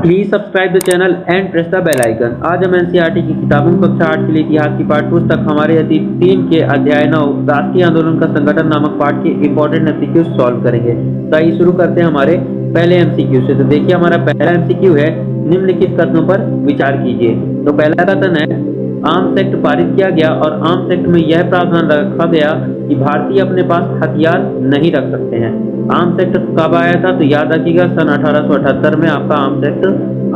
Please subscribe the channel and press the bell icon. आज हम NCERT की किताबों कक्षा 8 के लिए इतिहास की पाठ्य पुस्तक हमारे अति 3 के अध्याय 9 राष्ट्रीय आंदोलन का संगठन नामक पाठ के इंपॉर्टेंट एमसीक्यू सॉल्व करेंगे। तो आइए शुरू करते हैं हमारे पहले एमसीक्यू से। तो देखिए हमारा पहला एमसीक्यू है, निम्नलिखित कथनों पर विचार कीजिए। तो पहला कथन है, आर्म्स एक्ट पारित किया गया और आर्म्स एक्ट में यह प्रावधान रखा गया कि भारतीय अपने पास हथियार नहीं रख सकते हैं। आर्म्स एक्ट कब आया था? तो याद रखिएगा सन 1878 में आपका आर्म्स एक्ट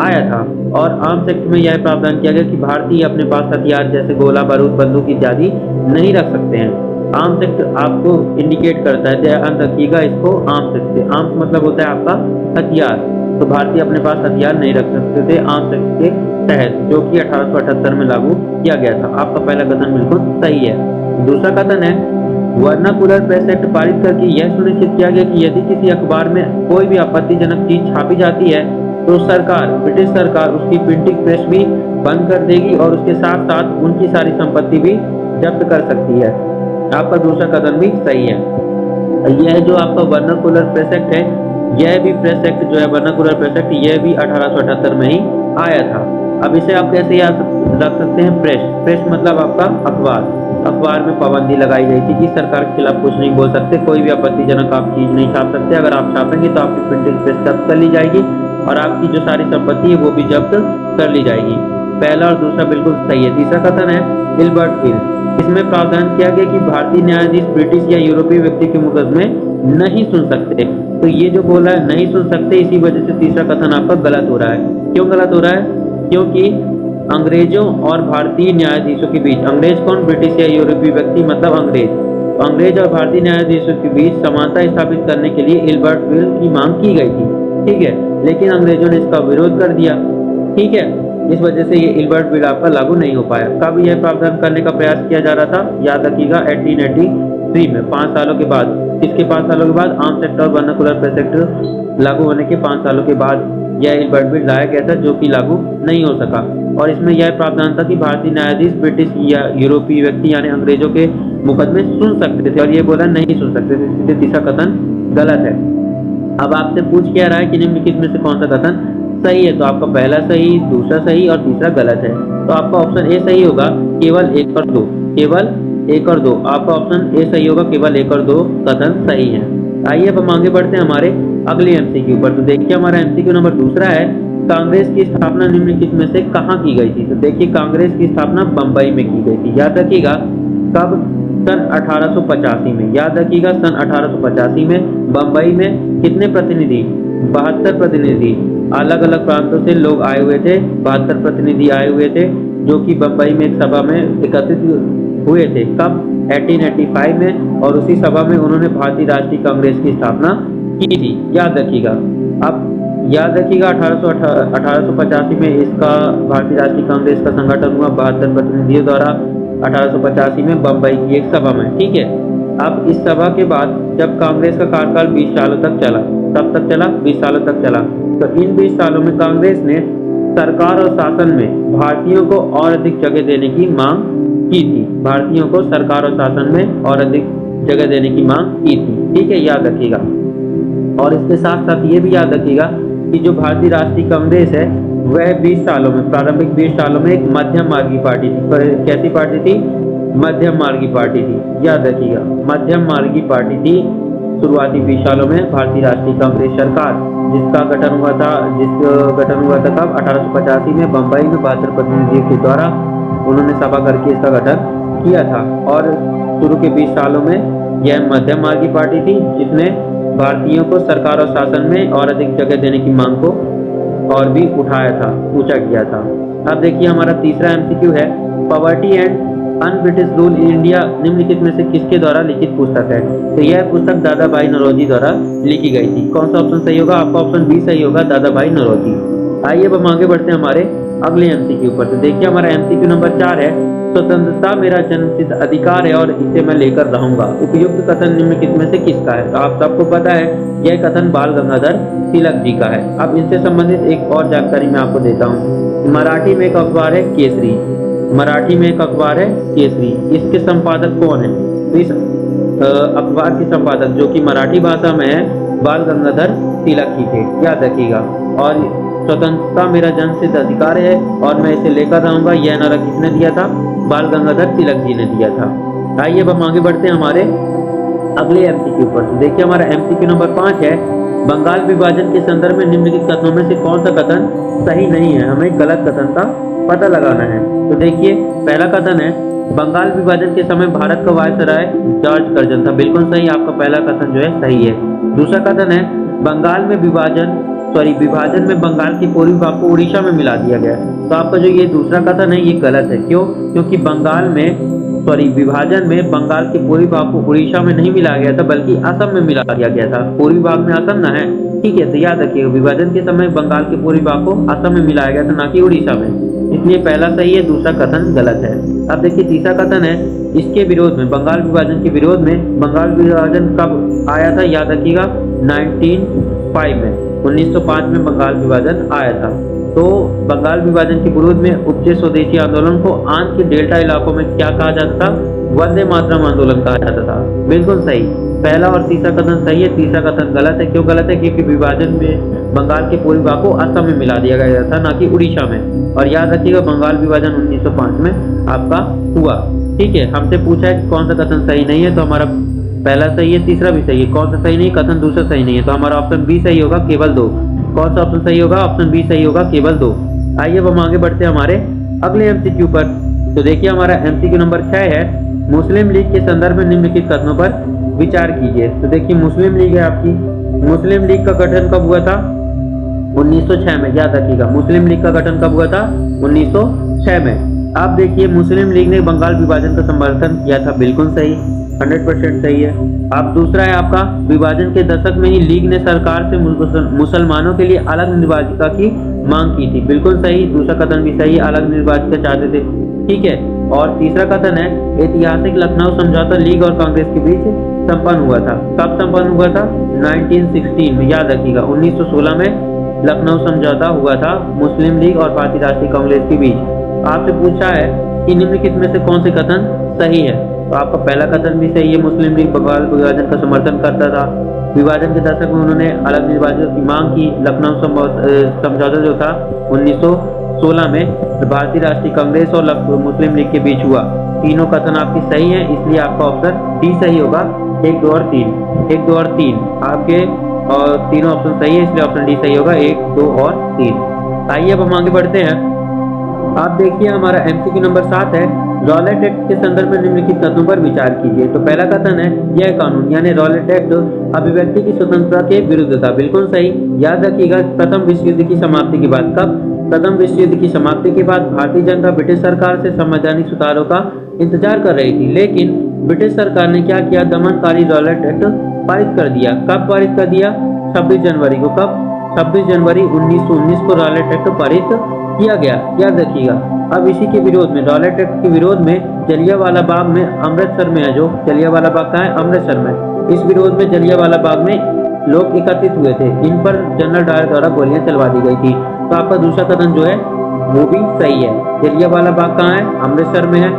आया था। और आर्म्स एक्ट में यह प्रावधान किया गया कि भारतीय अपने पास हथियार जैसे गोला बारूद बंदूक इत्यादि नहीं रख सकते हैं। आर्म्स एक्ट आपको इंडिकेट करता है, ध्यान रखिएगा इसको, आर्म्स एक्ट से आर्म्स मतलब होता है आपका हथियार। तो भारतीय अपने पास हथियार नहीं रख सकते थे आर्म्स एक्ट के तहत, जो कि 1878 में लागू किया गया था। आपका पहला कथन बिल्कुल सही है। दूसरा कथन है, वर्नाकुलर प्रेस एक्ट पारित करके यह सुनिश्चित किया गया कि यदि किसी अखबार में कोई भी आपत्तिजनक चीज छापी जाती है तो सरकार, ब्रिटिश सरकार उसकी प्रिंटिंग प्रेस भी बंद कर देगी और उसके साथ साथ उनकी सारी संपत्ति भी जब्त कर सकती है। आपका दूसरा कथन भी सही है। यह जो आपका वर्नाकुलर प्रेस एक्ट है, यह भी प्रेस एक्ट जो है वर्नाकुलर प्रेस एक्ट, यह भी 1878 में ही आया था। अब इसे आप कैसे याद रख सकते हैं? प्रेस, प्रेस मतलब आपका अखबार। अखबार में पाबंदी लगाई गई थी कि सरकार के खिलाफ कुछ नहीं बोल सकते, कोई भी आपत्तिजनक आप चीज नहीं छाप सकते। अगर आप छापेंगे तो आपकी प्रिंटिंग प्रेस जब्त कर ली जाएगी और आपकी जो सारी संपत्ति है वो भी जब्त कर ली जाएगी। पहला और दूसरा बिल्कुल सही है। तीसरा कथन है, हिल्बर्ट बिल, इसमें प्रावधान किया गया कि भारतीय न्यायाधीश ब्रिटिश या यूरोपीय व्यक्ति के मुकदमे नहीं सुन सकते। तो ये जो बोला है नहीं सुन सकते, इसी वजह से तीसरा कथन आपका गलत हो रहा है। क्यों गलत हो रहा है? क्योंकि अंग्रेजों और भारतीय न्यायाधीशों के बीच, अंग्रेज कौन? ब्रिटिश या यूरोपीय व्यक्ति मतलब अंग्रेज। तो अंग्रेज और भारतीय न्यायाधीशों के बीच समानता स्थापित करने के लिए हिल्बर्ट बिल की मांग की गई थी, ठीक है, लेकिन अंग्रेजों ने इसका विरोध कर दिया, ठीक है। इस वजह से ये हिल्बर्ट बिल आपका लागू नहीं हो पाया। कब यह प्रावधान करने का प्रयास किया जा रहा था? याद रखिएगा 1883 में, 5 सालों के बाद। किसके 5 सालों के बाद? आर्म्स एक्ट और वर्नाकुलर प्रेस एक्ट लागू होने के 5 सालों के बाद यह हिल्बर्ट बिल लाया गया था, जो कि लागू नहीं हो सका। और इसमें यह प्रावधान था कि भारतीय न्यायाधीश ब्रिटिश या यूरोपीय व्यक्ति यानी अंग्रेजों के मुकदमे सुन सकते थे, और ये बोला नहीं सुन सकते थे, इसलिए तीसरा कथन गलत है। अब आपसे पूछ क्या रहा है कि निम्नलिखित में से कौन सा कथन सही है? तो आपका पहला सही, दूसरा सही और तीसरा गलत है। तो आपका ऑप्शन ए सही होगा, केवल 1 और 2, केवल 1 और 2। आपका ऑप्शन ए सही होगा, केवल 1 और 2 कथन सही है। आइए अब हम आगे बढ़ते हैं हमारे अगले एमसीक्यू पर। तो देखिए हमारा एमसीक्यू नंबर दूसरा है, कांग्रेस की स्थापना निम्नलिखित में से कहाँ की गई थी? तो देखिए कांग्रेस की स्थापना बंबई में की गई थी। याद रखिएगा कब? सन 1885 में। याद रखिएगा सन 1885 में बंबई में कितने प्रतिनिधि? 72 प्रतिनिधि, अलग अलग प्रांतों से लोग आए हुए थे। 72 प्रतिनिधि आए हुए थे जो कि बंबई में एक सभा में एकत्रित हुए थे। कब? 1885 में। और उसी सभा में उन्होंने भारतीय राष्ट्रीय कांग्रेस की स्थापना की थी। याद रखिएगा। अब याद रखिएगा 1885 में इसका भारतीय राष्ट्रीय कांग्रेस का संगठन हुआ 72 प्रतिनिधियों द्वारा 1885 में बंबई की एक सभा में, ठीक है। अब इस सभा के बाद जब कांग्रेस का कार्यकाल 20 सालों तक चला, तब तक चला 20 सालों तक चला, तो इन 20 सालों में कांग्रेस ने सरकार और शासन में भारतीयों को और अधिक जगह देने की मांग की थी। भारतीयों को सरकार और शासन में और अधिक जगह देने की मांग की थी, ठीक है, याद रखिएगा। और इसके साथ साथ ये भी याद रखिएगा कि जो भारतीय राष्ट्रीय कांग्रेस है वह 20 सालों में, प्रारंभिक 20 सालों में एक मध्यम मार्गी पार्टी थी। पर कैसी पार्टी थी? मध्यम मार्गी पार्टी थी। याद रखिएगा मध्यम मार्गी पार्टी थी शुरुआती 20 सालों में भारतीय राष्ट्रीय कांग्रेस सरकार, जिसका गठन हुआ था कब? 1885 में बंबई में 72 प्रतिनिधियों के द्वारा उन्होंने सभा करके इसका गठन किया था। और शुरू के 20 सालों में यह मध्यम मार्गी पार्टी थी जिसने भारतीयों को सरकार और शासन में और अधिक जगह देने की मांग को और भी ऊंचा किया था। अब देखिए हमारा तीसरा एमसीक्यू है, poverty and un British rule in India निम्नलिखित में से किसके द्वारा लिखित पुस्तक है? तो यह पुस्तक दादा भाई नौरोजी द्वारा लिखी गई थी। कौन सा ऑप्शन सही होगा? आपका ऑप्शन बी सही होगा, दादा भाई नौरोजी। आइए अब हम आगे बढ़ते हैं हमारे अगले एमसीक्यू पर। तो देखिए हमारा एमसीक्यू नंबर 4 है, स्वतंत्रता मेरा जन्मसिद्ध अधिकार है और इसे मैं लेकर रहूंगा। उपयुक्त कथन निम्नलिखित में से किसका है? तो आप सबको पता है यह कथन बाल गंगाधर तिलक जी का है। अब इनसे संबंधित एक और जानकारी मैं आपको देता हूँ। मराठी में एक अखबार है केसरी, मराठी में एक अखबार है केसरी, इसके संपादक कौन है? तो इस अखबार के संपादक जो कि मराठी भाषा में है बाल गंगाधर तिलक ही थे, याद रखिएगा। और स्वतंत्रता मेरा जन्मसिद्ध अधिकार है और मैं इसे लेकर रहूंगा, यह नारा किसने दिया था? बाल गंगाधर तिलक जी ने दिया था। आइए अब हम आगे बढ़ते हैं हमारे अगले एमसीक्यू पर। तो देखिए हमारा एमसीक्यू नंबर 5 है, बंगाल विभाजन के संदर्भ में निम्नलिखित कथनों में से कौन सा कथन सही नहीं है? हमें गलत कथन का पता लगाना है। तो देखिए पहला कथन है, बंगाल विभाजन के समय भारत का वायसराय जॉर्ज कर्जन था। बिल्कुल सही, आपका पहला कथन जो है सही है। दूसरा कथन है, विभाजन में बंगाल के पूर्वी भाग को उड़ीसा में मिला दिया गया। तो आपका जो ये दूसरा कथन है ये गलत है। क्यों? क्योंकि विभाजन में बंगाल के पूर्वी भाग को उड़ीसा में नहीं मिलाया गया था, बल्कि असम में मिला दिया गया था। पूर्वी भाग में असम ना है, ठीक है? तो याद रखिएगा, विभाजन के समय बंगाल के पूर्वी भाग को असम में मिलाया गया था, ना कि उड़ीसा में। इसलिए पहला सही है, दूसरा कथन गलत है। अब देखिए तीसरा कथन है, इसके विरोध में, बंगाल विभाजन के विरोध में, बंगाल विभाजन कब आया था? याद रखिएगा 1905 में बंगाल विभाजन आया था। तो बंगाल विभाजन के विरोध में उपजे स्वदेशी आंदोलन को आंध्र के डेल्टा इलाकों में क्या कहा जाता था? वंदे मातरम आंदोलन कहा जाता था। बिल्कुल सही, पहला और तीसरा कथन सही है, तीसरा कथन गलत है। क्यों गलत है? क्योंकि विभाजन में बंगाल के पूर्वी भाग को असम में मिला दिया गया था, ना कि उड़ीसा में। और याद रखिएगा बंगाल विभाजन 1905 में आपका हुआ। ठीक है, हमसे पूछा है कि कौन सा कथन सही नहीं है, तो हमारा पहला सही है, तीसरा भी सही है। कौन सा सही नहीं? कथन दूसरा सही नहीं है, तो हमारा ऑप्शन बी सही होगा, केवल 2। कौन सा ऑप्शन सही होगा? ऑप्शन बी सही होगा, केवल 2। आइए अब हम आगे बढ़ते हैं हमारे अगले एमसीक्यू पर। तो देखिए हमारा एमसीक्यू नंबर 6 है, मुस्लिम लीग के संदर्भ में निम्नलिखित कथनों पर विचार कीजिए। तो देखिए मुस्लिम लीग है आपकी, मुस्लिम लीग का गठन कब हुआ था? 1906 में। याद रखिएगा, मुस्लिम लीग का गठन कब हुआ था? 1906 में। आप देखिए मुस्लिम लीग ने बंगाल विभाजन का समर्थन किया था। बिल्कुल सही, 100% सही है। अब दूसरा है आपका, विभाजन के दशक में ही लीग ने सरकार से मुसलमानों के लिए अलग निर्वाचिका की मांग की थी। बिल्कुल सही, दूसरा कथन भी सही, अलग निर्वाचिका चाहते थे। ठीक है, और तीसरा कथन है, ऐतिहासिक लखनऊ समझौता लीग और कांग्रेस के बीच संपन्न हुआ था। कब संपन्न हुआ था? 1916 में। याद रखिएगा 1916 में लखनऊ समझौता हुआ था मुस्लिम लीग और भारतीय राष्ट्रीय कांग्रेस के बीच। आपसे पूछा है कि निम्नलिखित में से कौन से कथन सही है? तो आपका पहला कथन भी सही है, मुस्लिम लीग बंगाल विभाजन का समर्थन करता था। विभाजन के दशक में उन्होंने अलग निर्वाचन की मांग की। लखनऊ समझौता जो था 1916 में भारतीय राष्ट्रीय कांग्रेस और मुस्लिम लीग के बीच हुआ। तीनों कथन आपकी सही है, इसलिए आपका ऑप्शन डी सही होगा। 1, 2 और 3, 1, 2 और 3 आपके और तीनों ऑप्शन सही है, इसलिए ऑप्शन डी सही होगा, 1, 2 और 3। आइए अब हम आगे बढ़ते हैं। आप देखिए हमारा एमसीक्यू नंबर 7 है, रॉलेट एक्ट के संदर्भ में निम्नलिखित कथनों पर विचार कीजिए। तो पहला कथन है, यह कानून यानी रॉलेट एक्ट अभिव्यक्ति की स्वतंत्रता के विरुद्ध था। बिल्कुल सही। याद रखिएगा प्रथम विश्व युद्ध की समाप्ति के बाद, कब? प्रथम विश्व युद्ध की समाप्ति के बाद भारतीय जनता ब्रिटिश सरकार से संवैधानिक सुधारों का इंतजार कर रही थी, लेकिन ब्रिटिश सरकार ने क्या किया? दमनकारी रॉलेट एक्ट पारित कर दिया। कब पारित कर दिया? 26 जनवरी को। कब? 26 जनवरी 1919 को रॉलेट एक्ट पारित किया गया। याद रखिएगा। अब इसी के विरोध में, रॉलेट एक्ट के विरोध में जलियांवाला बाग में, अमृतसर में है जो जलियांवाला बाग का है, अमृतसर में, इस विरोध में जलियांवाला बाग में लोग एकत्रित हुए थे। इन पर जनरल डायर द्वारा गोलियां चलवा दी गई थी। तो आपका दूसरा कथन जो है वो भी सही है। जलियांवाला बाग कहाँ है? अमृतसर में है।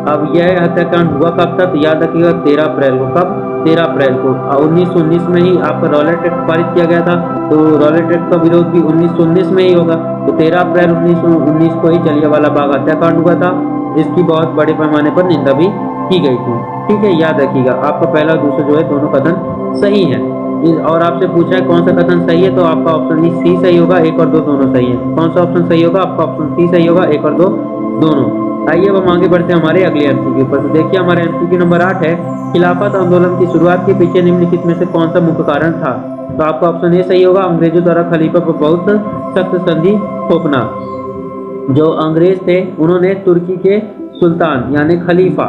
अब यह हत्याकांड हुआ कब तक? याद रखिएगा 13 अप्रैल को। कब? 13 अप्रैल को। 1919 में ही आपका रॉलेट एक्ट पारित किया गया था, तो रॉलेट एक्ट का विरोध भी 1919 में ही होगा। तो 13 अप्रैल 1919 को ही जलियांवाला बाग हत्याकांड हुआ था, जिसकी बहुत बड़े पैमाने पर निंदा भी की गई थी। ठीक है, याद रखिएगा आपका पहला और दूसरा जो है दोनों कथन सही है। और आपसे पूछा है कौन सा कथन सही है, तो आपका ऑप्शन सी सही होगा, 1 और 2 दोनों सही है। कौन सा ऑप्शन सही होगा? आपका ऑप्शन सी सही होगा, 1 और 2 दोनों। आइए अब हम आगे बढ़ते हैं हमारे अगले एमसीक्यू पर। तो देखिए हमारा एमसीक्यू नंबर 8 है, खिलाफत आंदोलन की शुरुआत के पीछे निम्नलिखित में से कौन सा मुख्य कारण था? तो आपका ऑप्शन ए सही होगा, अंग्रेजों द्वारा खलीफा पर बहुत सख्त संधि थोपना। जो अंग्रेज थे उन्होंने तुर्की के सुल्तान यानी खलीफा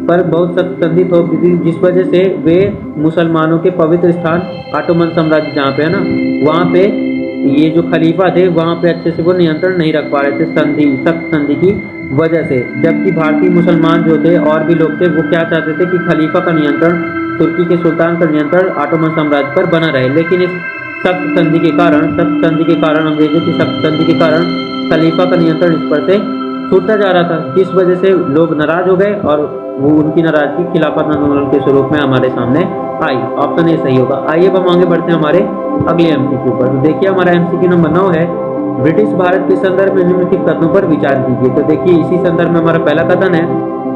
पर बहुत सख्त संधि थोप दी थी, जिस वजह से वे मुसलमानों के पवित्र स्थान ऑटोमन साम्राज्य जहाँ पे है ना, वहाँ पे ये जो खलीफा थे वहाँ पे अच्छे से वो नियंत्रण नहीं रख पा रहे थे सख्त संधि की वजह से। जबकि भारतीय मुसलमान जो थे और भी लोग थे वो क्या चाहते थे कि खलीफा का नियंत्रण, तुर्की के सुल्तान का नियंत्रण ऑटोमन साम्राज्य पर बना रहे। लेकिन इस सख्त संधि के कारण अंग्रेजों की सख्त संधि के कारण खलीफा का नियंत्रण इस पर से छूटता जा रहा था, जिस वजह से लोग नाराज हो गए और वो उनकी नाराजगी खिलाफत आंदोलन के स्वरूप में हमारे सामने आई। ऑप्शन ए सही होगा। आइए अब हम आगे बढ़ते हैं हमारे अगले एमसीक्यू पर। तो देखिए हमारा एमसीक्यू नंबर 9 है, ब्रिटिश भारत के संदर्भ में निम्नलिखित कथनों पर विचार कीजिए। तो देखिए इसी संदर्भ में हमारा पहला कथन है,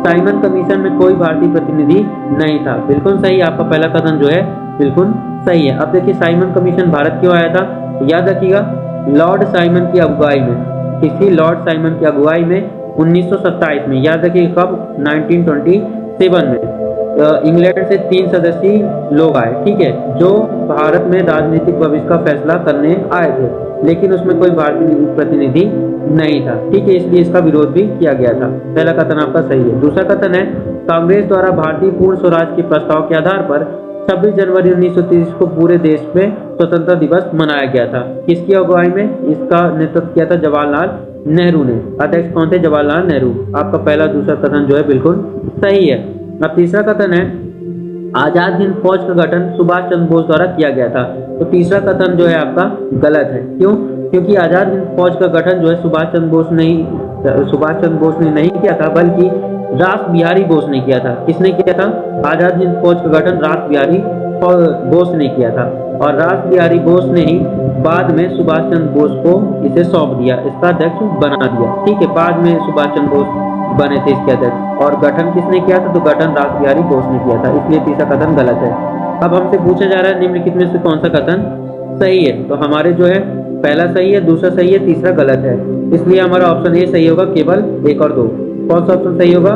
साइमन कमीशन में कोई भारतीय प्रतिनिधि नहीं था। बिल्कुल सही, आपका पहला कथन जो है बिल्कुल सही है। अब देखिए साइमन कमीशन भारत क्यों आया था, याद रखिएगा लॉर्ड साइमन की अगुवाई में, किसी लॉर्ड साइमन की अगुवाई में 1927 में, याद रखिएगा कब, 1927 में इंग्लैंड से 3 सदस्यीय लोग आए, ठीक है, जो भारत में राजनीतिक भविष्य का फैसला करने आए थे, लेकिन उसमें कोई भारतीय प्रतिनिधि नहीं था, ठीक है, इसलिए इसका विरोध भी किया गया था। पहला कथन आपका सही है। दूसरा कथन है, कांग्रेस द्वारा भारतीय पूर्ण स्वराज के प्रस्ताव के आधार पर 26 जनवरी 1930 को पूरे देश में स्वतंत्रता दिवस मनाया गया था। किसकी अगुवाई में? इसका नेतृत्व किया था जवाहरलाल नेहरू ने। अध्यक्ष कौन थे? जवाहरलाल नेहरू। आपका पहला दूसरा कथन जो है बिल्कुल सही है। अब तीसरा कथन है, आजाद हिंद फौज का गठन सुभाष चंद्र बोस द्वारा किया गया था। तो तीसरा कथन जो है आपका गलत है। क्यों? क्योंकि आजाद हिंद फौज का गठन जो है सुभाष चंद्र बोस ने नहीं किया था, बल्कि रास बिहारी बोस ने किया था। किसने किया था? आजाद हिंद फौज का गठन रास बिहारी बोस ने किया था, और रास बिहारी बोस ने ही बाद में सुभाष चंद्र बोस को इसे सौंप दिया, इसका अध्यक्ष बना दिया, ठीक है, बाद में सुभाष चंद्र बोस बने थे इसके अध्यक्ष। और गठन किसने किया था? तो गठन रास बिहारी बोस ने किया था, इसलिए तीसरा कथन गलत है। अब हमसे पूछा जा रहा है निम्नलिखित में से कौन सा कथन सही है। तो हमारे जो है पहला सही है, दूसरा सही है, तीसरा गलत है, इसलिए हमारा ऑप्शन ए सही होगा, केवल 1 और 2। कौन सा ऑप्शन सही होगा?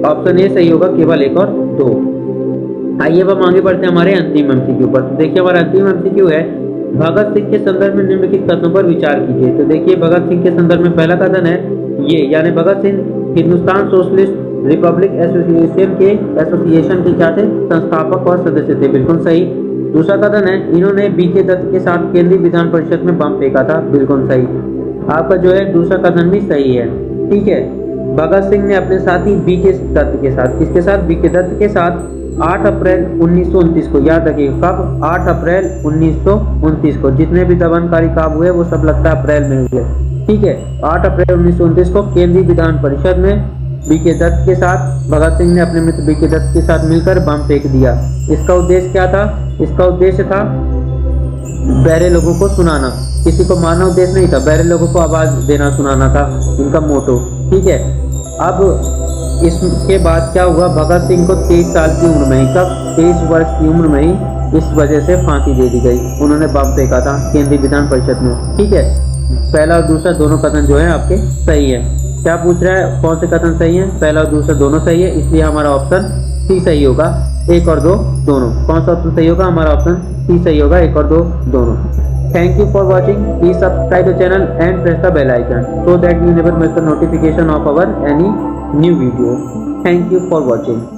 ऑप्शन ए सही होगा, केवल 1 और 2। आइए अब हम आगे बढ़ते हैं हमारे अंतिम एमसीक्यू पर। तो देखिए हमारा अंतिम एमसीक्यू है, भगत सिंह के संदर्भ में निम्नलिखित कथनों पर विचार कीजिए। तो देखिए भगत सिंह के संदर्भ में पहला कथन है ये, यानी Bhagat Singh Hindustan socialist republic association के क्या थे? संस्थापक और सदस्य थे। बिल्कुल सही। दूसरा कथन है, इन्होंने बीके दत्त के साथ केंद्रीय विधान परिषद में बम फेंका था। बिल्कुल सही। आपका जो है दूसरा कथन भी सही है, ठीक है। भगत सिंह ने अपने साथी बीके दत्त के साथ, किसके साथ? बीके दत्त के साथ 8 अप्रैल 1929 को, याद रखिए कब? 8 अप्रैल 1929 को। जितने भी दमनकारी काम हुए वो सब लगता है अप्रैल में हुए, ठीक है। 8 अप्रैल 1929 को केंद्रीय विधान परिषद में बीके दत्त के साथ भगत सिंह ने अपने मित्र बीके दत्त के साथ मिलकर बम फेंक दिया। इसका उद्देश्य क्या था? इसका उद्देश्य था बहरे लोगों को सुनाना, किसी को मारना उद्देश्य नहीं था, बहरे लोगों को आवाज देना सुनाना था इनका मोटो, ठीक है। अब इसके बाद क्या हुआ? भगत सिंह को 23 साल की उम्र में ही, कब? 23 वर्ष की उम्र में ही इस वजह से फांसी दे दी गई। उन्होंने बम फेंका था केंद्रीय विधान परिषद में, ठीक है। पहला और दूसरा दोनों कथन जो है आपके सही है। क्या पूछ रहा है? कौन से कथन सही है? पहला और दूसरा दोनों सही है, इसलिए हमारा ऑप्शन सी सही होगा, 1 और 2 दोनों। कौन सा ऑप्शन सही होगा? हमारा ऑप्शन सी सही होगा, 1 और 2 दोनों। Thank you for watching. Please subscribe the channel and press the bell icon so that you never miss the notification of our any new video. Thank you for watching.